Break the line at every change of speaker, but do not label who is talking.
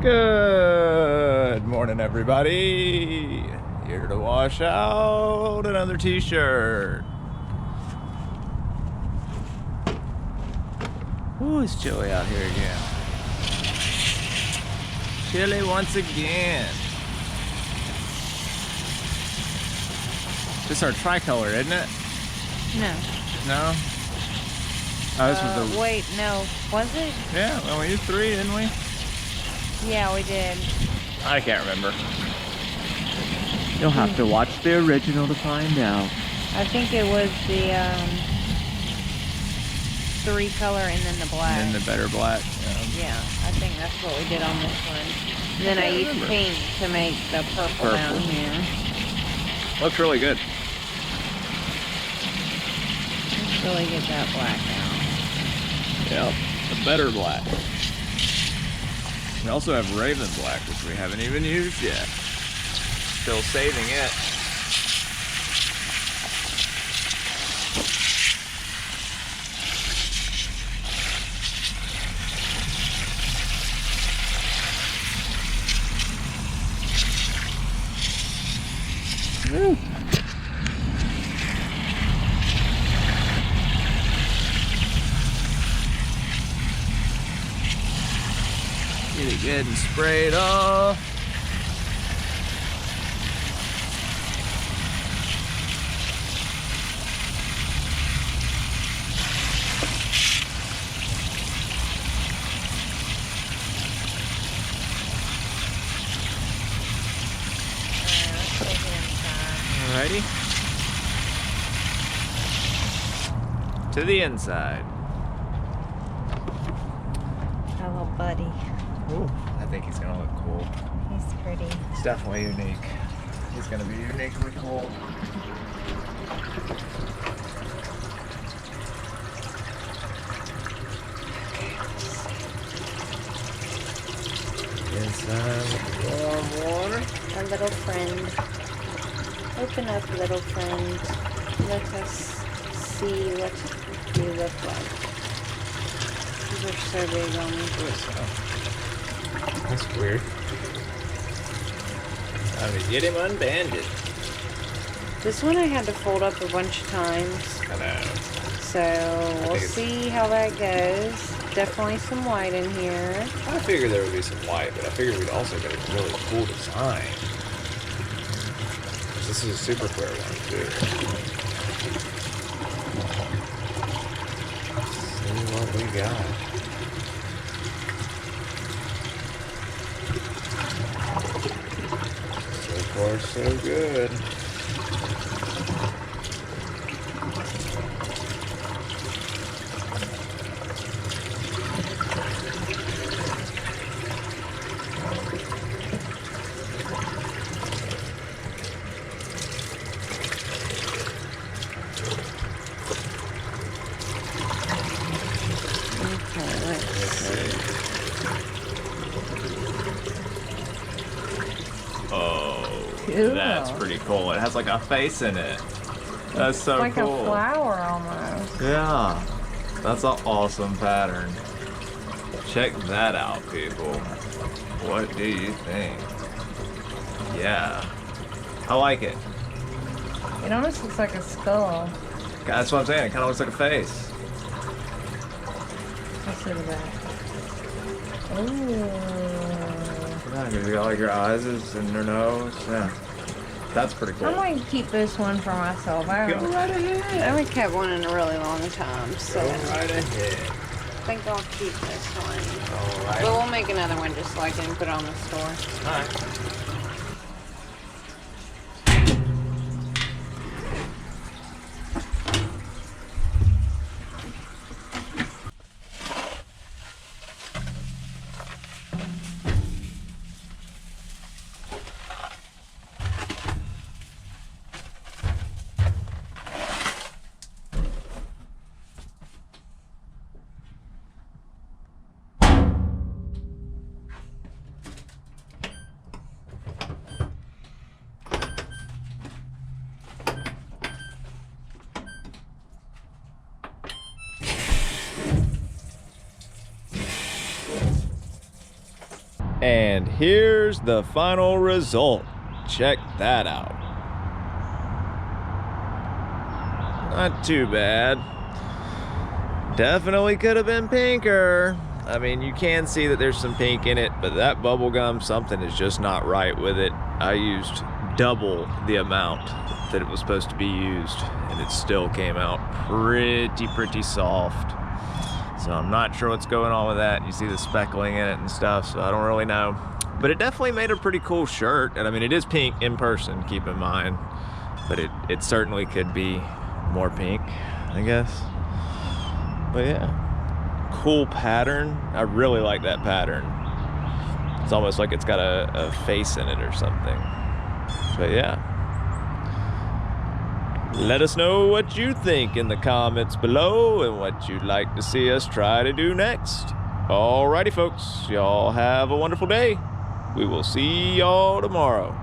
Good morning, everybody. Here to wash out another t-shirt. Ooh, it's chilly out here again. Chilly once again. This is our tricolor, isn't it?
No.
No? Oh, this was the...
Wait, no. Was it?
Yeah, well, we used 3, didn't we?
Yeah, we did.
I can't remember.
You'll have to watch the original to find out.
I think it was the 3 color and then the black.
And then the better black.
Yeah, I think that's what we did on this one. And then I used pink to make the purple down here.
Looks really good.
Let's really get that black out.
Yep, the better black. We also have Raven Black, which we haven't even used yet. Still saving it. Woo. Get it good and sprayed off. Alrighty. To the inside.
Our little buddy.
Ooh, I think he's gonna look cool.
He's pretty.
It's definitely unique. He's gonna be uniquely cool. Inside with the warm water.
Our little friend. Open up, little friend. Let us see what you look like. These are so big on me.
That's weird. Time to get him unbanded.
This one I had to fold up a bunch of times.
I know.
So we'll see how that goes. Definitely some white in here.
I figured there would be some white, but I figured we'd also get a really cool design. This is a super clear one, too. See what we got. So far, so good.
Cool.
That's pretty cool. It has like a face in it. That's so
like
cool.
a flower almost.
Yeah. That's an awesome pattern. Check that out, people. What do you think? Yeah. I like it.
It almost looks like a skull.
That's what I'm saying. It kind of looks like a face.
Let's see the back. Ooh.
Yeah, because you got like your eyes and your nose. Yeah. That's pretty cool.
I might keep this one for myself.
Go right ahead.
I haven't kept one in a really long time, so
Go right ahead.
I think I'll keep this one.
All right.
But we'll make another one just so I can put it on the store.
All right. And here's the final result. Check that out. Not too bad. Definitely could have been pinker. I mean, you can see that there's some pink in it, but that bubble gum, something is just not right with it. I used double the amount that it was supposed to be used, and it still came out pretty soft. So I'm not sure what's going on with that. You see the speckling in it and stuff, so I don't really know. But it definitely made a pretty cool shirt. And I mean, it is pink in person, keep in mind. But it certainly could be more pink, I guess. But yeah, cool pattern. I really like that pattern. It's almost like it's got a face in it or something. But yeah. Let us know what you think in the comments below and what you'd like to see us try to do next. Alrighty folks, y'all have a wonderful day. We will see y'all tomorrow.